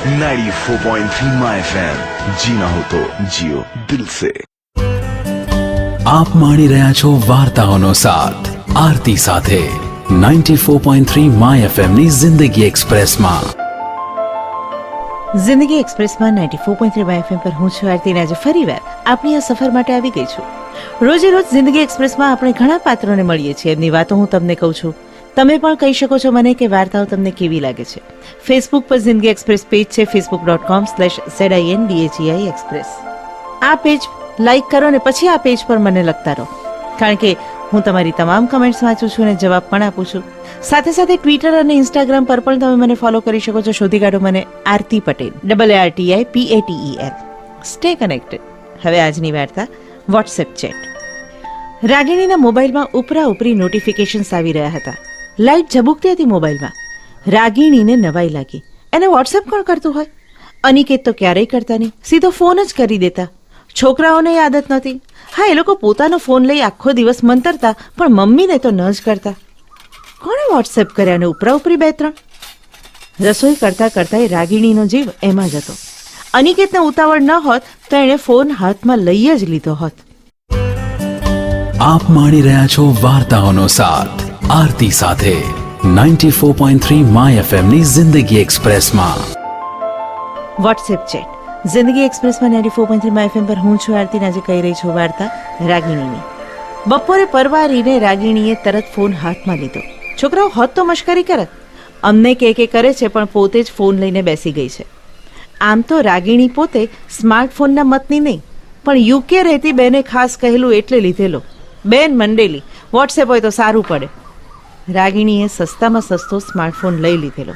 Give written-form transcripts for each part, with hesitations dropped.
94.3 my FM, जीना हो तो जियो दिल से। આપ માણી રહ્યા છો વાર્તાઓનો સાથ આરતી સાથે 94.3 માય એફએમ ની જિંદગી એક્સપ્રેસમાં. જિંદગી એક્સપ્રેસમાં 94.3 માય એફએમ પર હું છું આરતી. આજે ફરીવાર આપણી આ સફર માટે આવી ગઈ છું. રોજે રોજ જિંદગી એક્સપ્રેસમાં આપણે ઘણા પાત્રોને મળીએ છીએ. એમની વાતો હું તમને કહું છું. તમે પણ કહી શકો છો મને કે વાર્તાઓ તમને કેવી લાગે છે. ફેસબુક પર જિંદગી એક્સપ્રેસ પેજ છે, facebook.com/ZINDHEI એક્સપ્રેસ. આ પેજ લાઈક કરો ને પછી આ પેજ પર મને લખતા રહો, કારણ કે હું તમારી તમામ કમેન્ટ્સ વાંચું છું અને જવાબ પણ આપું છું. સાથે સાથે ટ્વિટર અને ઇન્સ્ટાગ્રામ પર પણ તમે મને ફોલો કરી શકો છો. શોધી કાઢો મને આરતી પટેલ, ARTIPATEL. Stay connected. હવે આજની વાર્તા વોટ્સએપ ચેટ. રાગિણીના મોબાઈલમાં ઉપરા ઉપરી નોટિફિકેશન્સ આવી રહ્યા હતા. લાઇટ ઝબુકતી હતી મોબાઈલમાં. રાગિણીને નવાઈ લાગી. એને વોટ્સએપ કોણ કરતું હોય? અનિકેત તો ક્યારેય કરતા નહીં, સીધો ફોન જ કરી દેતા. છોકરાઓને આદત નહોતી. હા, એ લોકો પોતાનો ફોન લઈ આખો દિવસ મંતરતા, પણ મમ્મીને તો ન જ કરતા. કોણે વોટ્સએપ કર્યા ને ઉપરા ઉપરી 2-3? રસોઈ કરતા કરતા એ રાગિણીનો જીવ એમાં જ હતો. અનિકેતને ઉતાવળ ન હોત તો એણે ફોન હાથમાં લઈ જ લીધો હોત. આપ માણી રહ્યા છો વાર્તાઓનો સાથ આરતી સાથે 94.3 માય એફએમ ની જિંદગી એક્સપ્રેસમાં. WhatsApp chat. જિંદગી એક્સપ્રેસમાં 94.3 માય એફએમ પર હું છું આરતી. આજે કહી રહી છું વાર્તા રાગિણીની. બપોરે પરવારીને રાગિણીએ તરત ફોન હાથમાં લીધો. છોકરાઓ હોત તો મશ્કરી કરત, અમને કે કરે છે, પણ પોતે જ ફોન લઈને બેસી ગઈ છે. આમ તો રાગિણી પોતે સ્માર્ટફોનના મતની નહીં, પણ યુકે રહેતી બેને ખાસ કહેલું એટલે લીધેલો. બેન મંડેલી, વોટ્સએપ હોય તો સારું પડે. રાગિણીએ સસ્તામાં સસ્તો સ્માર્ટફોન લઈ લીધેલો.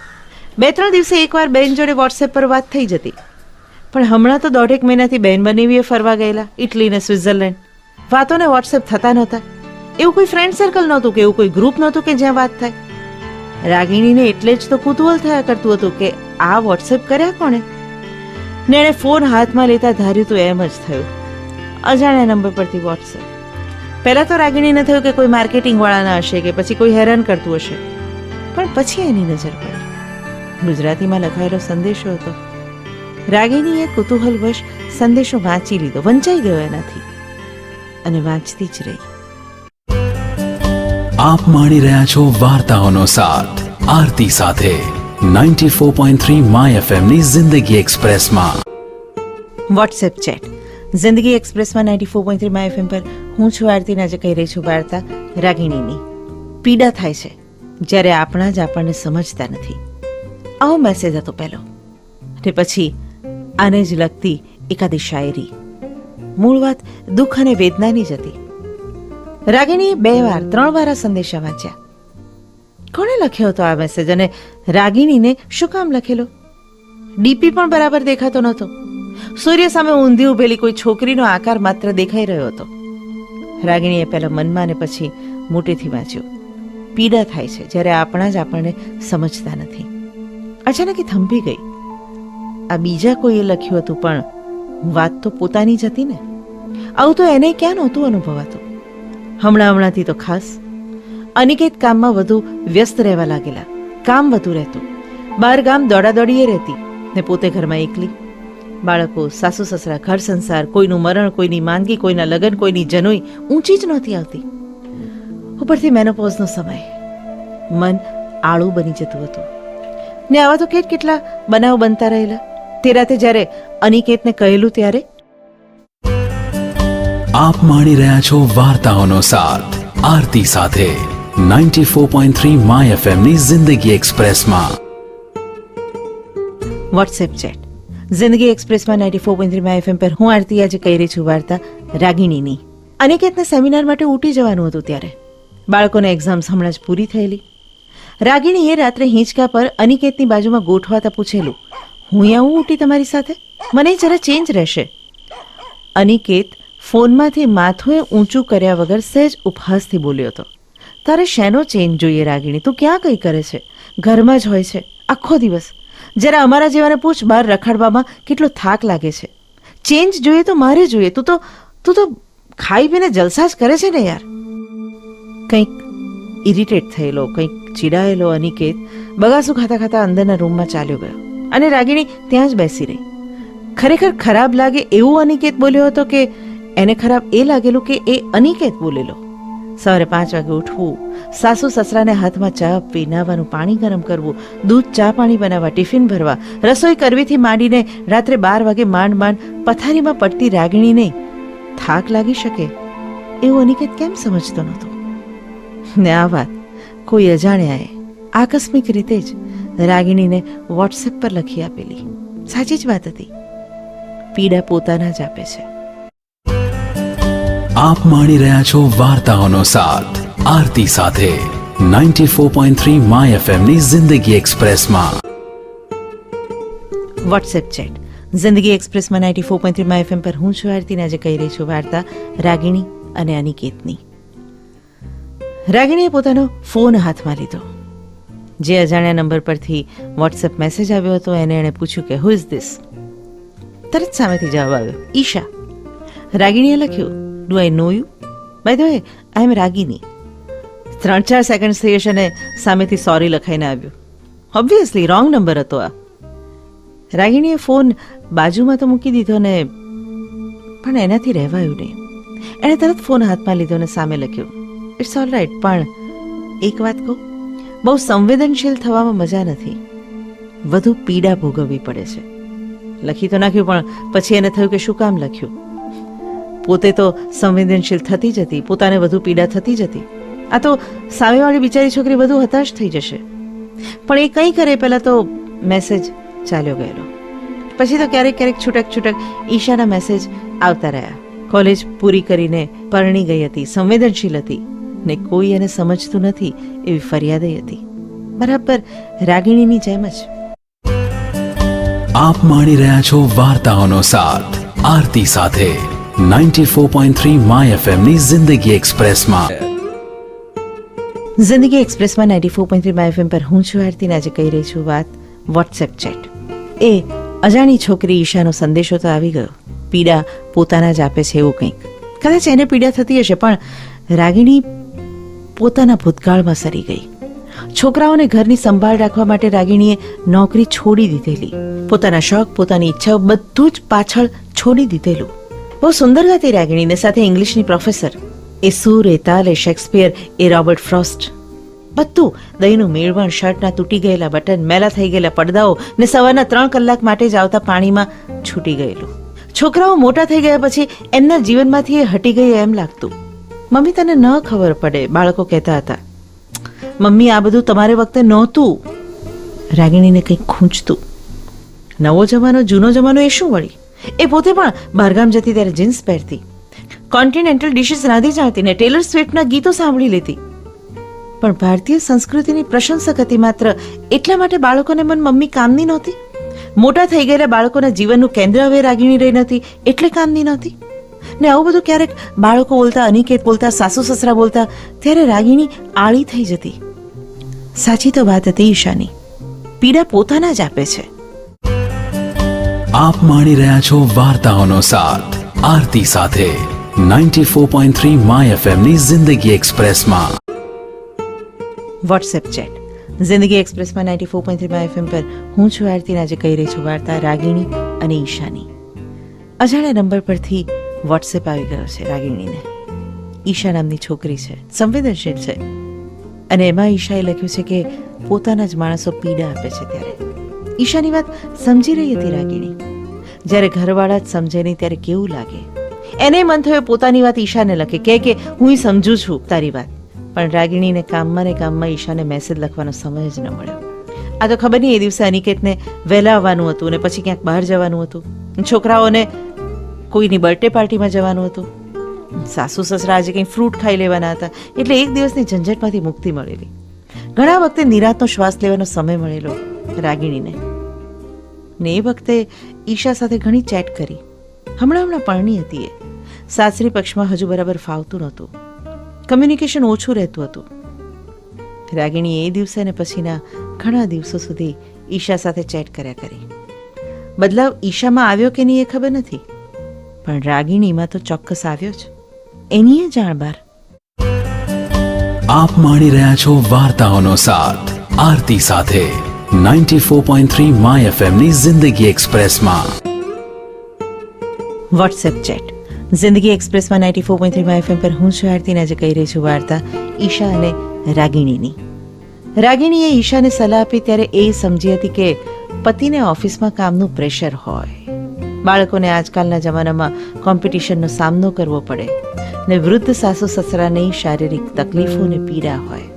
2-3 દિવસે એકવાર બેન જોડે વોટ્સએપ પર વાત થઈ જતી. પણ હમણાં તો 1.5 મહિનાથી બેન બનેવીએ ફરવા ગયેલા ઇટલી ને સ્વિટ્ઝરલેન્ડ. વાતોને વોટ્સએપ થતા નહોતા. એવું કોઈ ફ્રેન્ડ સર્કલ નહોતું કે એવું કોઈ ગ્રુપ નહોતું કે જ્યાં વાત થાય. રાગિણીને એટલે જ તો કુતૂહલ થયા કરતું હતું કે આ વોટ્સએપ કર્યા કોણે. ને એણે ફોન હાથમાં લેતા ધાર્યું તો એમ જ થયું, અજાણ્યા નંબર પરથી વોટ્સએપ. પહેલા તો રાગિણીને થયું કે કોઈ માર્કેટિંગ વાળાના હશે કે પછી કોઈ હેરાન કરતું હશે. પણ પછી એની નજર પડી. ગુજરાતીમાં લખાયેલો સંદેશો હતો. રાગિણીએ કુતૂહલવશ સંદેશો વાંચી લીધો. વંચાઈ ગયો એનાથી અને વાંચતી જ રહી. આપ માણી રહ્યા છો વાર્તાઓનો સાથ આરતી સાથે 94.3 માય એફએમ ની જિંદગી એક્સપ્રેસમાં. WhatsApp chat. જિંદગી એક્સપ્રેસમાં 94.3 માય એફએમ પર હું છું આરતી. આજે કહી રહી છું વાર્તા રાગિણીની. પીડા થાય છે જ્યારે આપણા જ આપણને સમજતા નથી. આવો મેસેજ હતો પહેલો, ને પછી આને જ લગતી એકાદી શાયરી. મૂળ વાત દુઃખ અને વેદનાની જ હતી. રાગિણીએ 2-3 વાર આ સંદેશા વાંચ્યા. કોણે લખ્યો હતો આ મેસેજ અને રાગિણીને શું કામ લખેલો? ડીપી પણ બરાબર દેખાતો નહોતો. સૂર્ય સામે ઊંધી ઉભેલી કોઈ છોકરીનો આકાર માત્ર દેખાઈ રહ્યો હતો. રાગિણીએ પહેલા મનમાં ને પછી મોટેથી વાંચ્યું. પીડા થાય છે જ્યારે આપણા જ આપણને સમજતા નથી. અચાનક એ થંભી ગઈ. આ બીજા કોઈએ લખ્યું હતું, પણ વાત તો પોતાની જ હતી ને. આવું તો એને ક્યાં નહોતું અનુભવાતું. હમણાંથી તો ખાસ. અનિકેત કામમાં વધુ વ્યસ્ત રહેવા લાગેલા. કામ વધુ રહેતું. 12 ગામ દોડાદોડીએ રહેતી ને પોતે ઘરમાં એકલી. બાળકો, સાસુ સસરા, ઘર સંસાર, કોઈનું મરણ, કોઈની માંદગી, કોઈના લગ્ન, કોઈની જનોઈ ઊંચી જ નહોતી આવતી. ઉપરથી મેનોપોઝનો સમય. મન આળું બની જતું હતું. ને આવા તો કેટલા બનાવ બનતા રહેલા. તે રાતે જ્યારે અનિકેતને કહેલું ત્યારે. આપ માણી રહ્યા છો વાર્તાઓનો સાથ આરતી સાથે 94.3 માય એફએમ ની જિંદગી એક્સપ્રેસમાં. WhatsApp chat. જિંદગી એક્સપ્રેસમાં 94.3 માય એફએમ પર હું આરતી. આજે કહી રહી છું વાર્તા રાગિણીની. અનિકેતને સેમિનાર માટે ઉટી જવાનું હતું ત્યારે. બાળકોને એક્ઝામ્સ હમણાં જ પૂરી થયેલી. રાગિણીએ રાત્રે હિંચકા પર અનિકેતની બાજુમાં ગોઠવાતા પૂછેલું, હું આવું ઉટી તમારી સાથે? મને જરા ચેન્જ રહેશે. અનિકેત ફોનમાંથી માથું ઊંચું કર્યા વગર સહેજ ઉપહાસથી બોલ્યો હતો, તારે શેનો ચેન્જ જોઈએ રાગિણી? તું ક્યાં કંઈ કરે છે? ઘરમાં જ હોય છે આખો દિવસ. જરા અમારા જેવાને પૂછ, બહાર રખડવામાં કેટલો થાક લાગે છે. ચેન્જ જોઈએ તો મારે જોઈએ. તું તો ખાઈ પીને જલસા જ કરે છે ને યાર. કંઈક ઇરિટેટ થયેલો, કંઈક ચીડાયેલો અનિકેત બગાસું ખાતા ખાતા અંદરના રૂમમાં ચાલ્યો ગયો. અને રાગિણી ત્યાં જ બેસી રહી. ખરેખર ખરાબ લાગે એવું અનિકેત બોલ્યો હતો કે એને ખરાબ એ લાગેલું કે એ અનિકેત બોલેલો? સવારે 5 વાગે ઉઠવું, સાસુ સસરાને હાથમાં ચા આપવી, નાવાનું પાણી ગરમ કરવું, દૂધ ચા પાણી બનાવવા, ટિફિન ભરવા, રસોઈ કરવીથી માંડીને રાત્રે 12 વાગે માંડ પથારીમાં પડતી રાગિણીને થાક લાગી શકે એવું અનિકેત કેમ સમજતો નહોતો? ને આ વાત કોઈ અજાણ્યાએ આકસ્મિક રીતે જ રાગિણીને વોટ્સએપ પર લખી આપેલી. સાચી જ વાત હતી. પીડા પોતાના જ આપે છે. આપ માણી રહ્યા છો વાર્તાઓનો સાથ આરતી સાથે 94.3 માય FM ની જિંદગી એક્સપ્રેસમાં. વોટ્સએપ ચેટ જિંદગી એક્સપ્રેસમાં 94.3 માય FM પર હું છું આરતીને આજે કહી રહી છું વાર્તા રાગિણી અને અનિકેતની. રાગિણીએ પોતાનો ફોન હાથમાં લીધો. જે અજાણ્યા નંબર પરથી વોટ્સએપ મેસેજ આવ્યો હતો એને એણે પૂછ્યું કે હુ ઇઝ ધીસ? તરત સામેથી જવાબ આવ્યો, ઈશા. રાગિણીએ લખ્યું, do I know you? By the way, I am Ragini. 3-4 second થઈ હશે ને સામેથી સોરી લખાઈને આવ્યું. ઓબ્વિયસલી રોંગ નંબર હતો આ. રાગિણીએ ફોન બાજુમાં તો મૂકી દીધો ને પણ એનાથી રહેવાયું નહીં. એણે તરત ફોન હાથમાં લીધો ને સામે લખ્યું, ઇટ્સ ઓલ રાઈટ, પણ એક વાત કહું, બહુ સંવેદનશીલ થવામાં મજા નથી, વધુ પીડા ભોગવવી પડે છે. લખી તો નાખ્યું પણ પછી એને થયું કે શું કામ લખ્યું? પોતે તો સંવેદનશીલ થતી જ હતી, પોતાને વધુ પીડા થતી જ હતી. આ તો સામેવાળી બિચારી છોકરી વધુ હતાશ થઈ જશે. પણ એ કંઈ કરે પહેલાં તો મેસેજ ચાલ્યો ગયેલો. પછી તો ક્યારેક છૂટક ઈશાના મેસેજ આવતા રહ્યા. કોલેજ પૂરી કરીને પરણી ગઈ હતી, સંવેદનશીલ હતી ને કોઈ એને સમજતું નથી એવી ફરિયાદે હતી. બરાબર રાગિણીની જેમ જ. આપ માણી રહ્યા છો વાર્તાઓનો સાથ આરતી સાથે 94.3 માય FM ની જિંદગી એક્સપ્રેસમાં. જિંદગી એક્સપ્રેસમાં 94.3 માય FM પર હું છું આરતીને આજે કહી રહી છું વાત વોટ્સએપ ચેટ. એ અજાણી છોકરી ઈશાનો સંદેશો તો આવી ગયો, પીડા પોતાના જ આપે છે એવું કંઈક. કદાચ એને પીડા થતી હશે પણ રાગિણી પોતાના ભૂતકાળમાં સરી ગઈ. છોકરાઓને ઘરની સંભાળ રાખવા માટે રાગિણીએ નોકરી છોડી દીધેલી, પોતાના શોખ, પોતાની ઈચ્છાઓ બધું જ પાછળ છોડી દીધેલું. બહુ સુંદર ગાતી રાગિણીને સાથે ઇંગ્લિશની પ્રોફેસર, એ સૂર, એ તાલ, એ શેક્સપિયર, એ રોબર્ટ ફ્રોસ્ટ, બધું. દહીંનું મેળવણ, શર્ટના તૂટી ગયેલા બટન, મેલા થઈ ગયેલા પડદાઓ ને સવારના 3 કલાક માટે જ આવતા પાણીમાં છૂટી ગયેલું. છોકરાઓ મોટા થઈ ગયા પછી એમના જીવનમાંથી એ હટી ગઈ એમ લાગતું. મમ્મી તને ન ખબર પડે, બાળકો કહેતા હતા. મમ્મી આ બધું તમારે વખતે નહોતું. રાગિણીને કંઈક ખૂંચતું. નવો જમાનો જૂનો જમાનો એ શું વળી? એ પોતે પણ બહારગામ જતી ત્યારે જીન્સ પહેરતી, કોન્ટિનેન્ટલ ડિશિસ રાંધી જાણતી ને ટેલર સ્વિફ્ટના ગીતો સાંભળી લેતી. પણ ભારતીય સંસ્કૃતિની પ્રશંસક હતી માત્ર એટલા માટે બાળકોને મન મમ્મી કામની નહોતી. મોટા થઈ ગયેલા બાળકોના જીવનનું કેન્દ્ર હવે રાગિણી રહી નથી એટલે કામની નહોતી. ને આવું બધું ક્યારેક બાળકો બોલતા, અનિકેત બોલતા, સાસુ સસરા બોલતા ત્યારે રાગિણી આળી થઈ જતી. સાચી તો વાત હતી ઈશાની, પીડા પોતાના જ આપે છે. આપ માણી રહ્યા છો વાર્તાઓનો સાથ આરતી સાથે 94.3 માય FM ની જિંદગી એક્સપ્રેસમાં. વોટ્સએપ ચેટ જિંદગી એક્સપ્રેસમાં 94.3 માય FM પર હું છું આરતીને આજે કહી રહી છું વાર્તા રાગિણી અને ઈશાની. અજાણ્યા નંબર પરથી વોટ્સએપ આવી ગયો છે રાગિણીને. ઈશા નામની છોકરી છે, સંવેદનશીલ છે, અને એમાં ઈશાએ લખ્યું છે કે પોતાના જ માણસો પીડા આપે છે. ત્યારે ઈશાની વાત સમજી રહી હતી રાગિણી. જ્યારે ઘરવાળા જ સમજે નહીં ત્યારે કેવું લાગે? એને મન થયું પોતાની વાત ઈશાને લખે, કે હું સમજુ છું તારી વાત. પણ રાગિણીને કામમાં ને કામમાં ઈશાને મેસેજ લખવાનો સમય જ ન મળ્યો. આ તો ખબર નહીં એ દિવસે અનિકેતને વહેલા આવવાનું હતું ને પછી ક્યાંક બહાર જવાનું હતું, છોકરાઓને કોઈની બર્થડે પાર્ટીમાં જવાનું હતું, સાસુ સસરા આજે કંઈ ફ્રૂટ ખાઈ લેવાના હતા. એટલે એક દિવસની ઝંઝટમાંથી મુક્તિ મળેલી. ઘણા વખતે નિરાંતનો શ્વાસ લેવાનો સમય મળેલો રાગિણીને. ને એ વખતે ઈશા સાથે ઘણી ચેટ કરી. હમણાં પરણી હતી એ. સાસરી પક્ષમાં હજુ બરાબર ફાવતું નહોતું, કમ્યુનિકેશન ઓછું રહેતું હતું. રાગિણીએ એ દિવસે ને પછીના ઘણા દિવસો સુધી ઈશા સાથે ચેટ કર્યા કરી. બદલાવ ઈશામાં આવ્યો કે નહીં એ ખબર નથી, પણ રાગિણીમાં તો ચોક્કસ આવ્યો જ. એની એ જાણ બાર. આપ માણી રહ્યા છો વાર્તાઓનો સાથ આરતી સાથે 94.3 માય એફએમ ની જિંદગી એક્સપ્રેસમાં. વોટ્સએપ ચેટ જિંદગી એક્સપ્રેસમાં 94.3 માય એફએમ પર હું છું આરતી ને આજે કહી રહી છું વાર્તા ઈશા અને રાગિણીની. રાગિણીએ ઈશાને સલાહ આપી ત્યારે એ સમજી હતી કે પતિને ઓફિસમાં કામનું પ્રેશર હોય, બાળકોને આજકાલના જમાનામાં કોમ્પિટિશનનો સામનો કરવો પડે ને વૃદ્ધ સાસુ સસરાની શારીરિક તકલીફો ને પીડા હોય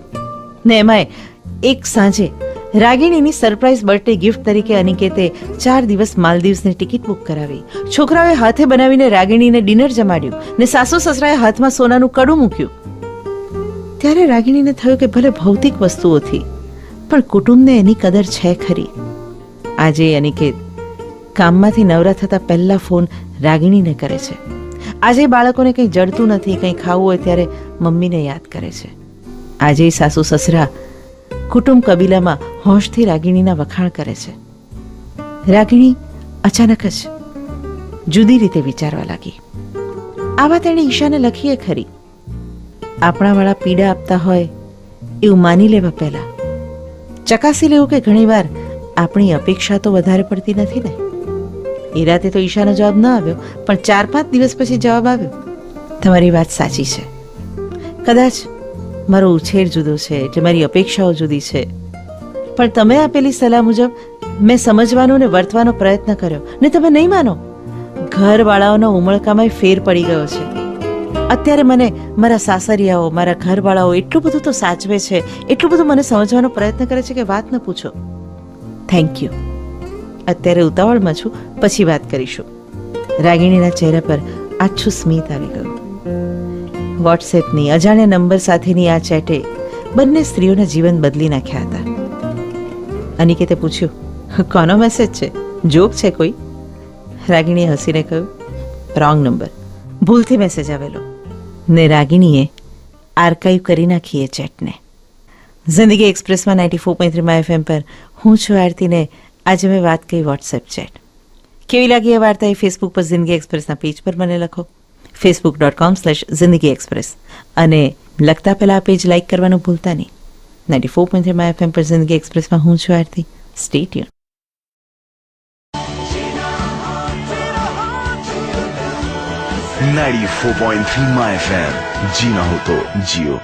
ને એમાંય એક સાંજે રાગિણીની સરપ્રાઇઝ બર્થડે ગિફ્ટ તરીકે અનિકેતે 4 દિવસ માલદીવ્સની ટિકિટ બુક કરાવી. છોકરાઓએ હાથે બનાવીને રાગિણીને ડિનર જમાડ્યું ને સાસુ સસરાએ હાથમાં સોનાનું કડું મૂક્યું. ત્યારે રાગિણીને થયું કે ભલે ભૌતિક વસ્તુઓથી પણ કુટુંબને એની કદર છે ખરી. આજે અનિકેત કામમાંથી નવરા થતા પહેલા ફોન રાગિણીને કરે છે. આજે બાળકોને કંઈ જડતું નથી, કંઈ ખાવું હોય ત્યારે મમ્મીને યાદ કરે છે. આજે સાસુ સસરા કુટુંબ કબીલામાં હોંશથી રાગિણીના વખાણ કરે છે. રાગિણી અચાનક જ જુદી રીતે વિચારવા લાગી. આ વાત એણે ઈશાને લખીએ ખરી. આપણા વાળા પીડા આપતા હોય એવું માની લેવા પહેલા ચકાસી લેવું કે ઘણીવાર આપણી અપેક્ષા તો વધારે પડતી નથી ને. એ રાતે તો ઈશાનો જવાબ ન આવ્યો, પણ 4-5 દિવસ પછી જવાબ આવ્યો. તમારી વાત સાચી છે. કદાચ મારો ઉછેર જુદો છે એટલે મારી અપેક્ષાઓ જુદી છે, પણ તમે આપેલી સલાહ મુજબ મેં સમજવાનો ને વર્તવાનો પ્રયત્ન કર્યો ને તમે નહીં માનો, ઘરવાળાઓના ઉમળકામાં ફેર પડી ગયો છે. અત્યારે મને મારા સાસરિયાઓ, મારા ઘરવાળાઓ એટલું બધું તો સાચવે છે, એટલું બધું મને સમજવાનો પ્રયત્ન કરે છે કે વાત ન પૂછો. Thank you. અત્યારે ઉતાવળમાં છું, પછી વાત કરીશું. રાગિણીના ચહેરા પર આછું સ્મિત આવી ગયું. વોટ્સએપની અજાણ્યા નંબર સાથેની આ ચેટે બંને સ્ત્રીઓના જીવન બદલી નાખ્યા હતા. અનિકેતે પૂછ્યું, કોનો મેસેજ છે? જોક છે કોઈ? રાગિણીએ હસીને કહ્યું, રોંગ નંબર, ભૂલથી મેસેજ આવેલો. ને રાગિણીએ આર્કાઇવ કરી નાખી એ ચેટને. જિંદગી એક્સપ્રેસમાં 94.3 માય એફએમ પર હું છું આરતીને આજે મેં વાત કરી વોટ્સએપ ચેટ. કેવી લાગી આ વાર્તા એ ફેસબુક પર જિંદગી એક્સપ્રેસના પેજ પર મને લખો, facebook.com/zindagi express, અને લખતા પહેલા આ પેજ લાઇક કરવાનું ભૂલતા નહીં. 94.3 માય એફએમ પર જિંદગી એક્સપ્રેસમાં હું છું આરતી. Stay tune. नाड़ी 4.3 माय FM जीना हो तो जियो.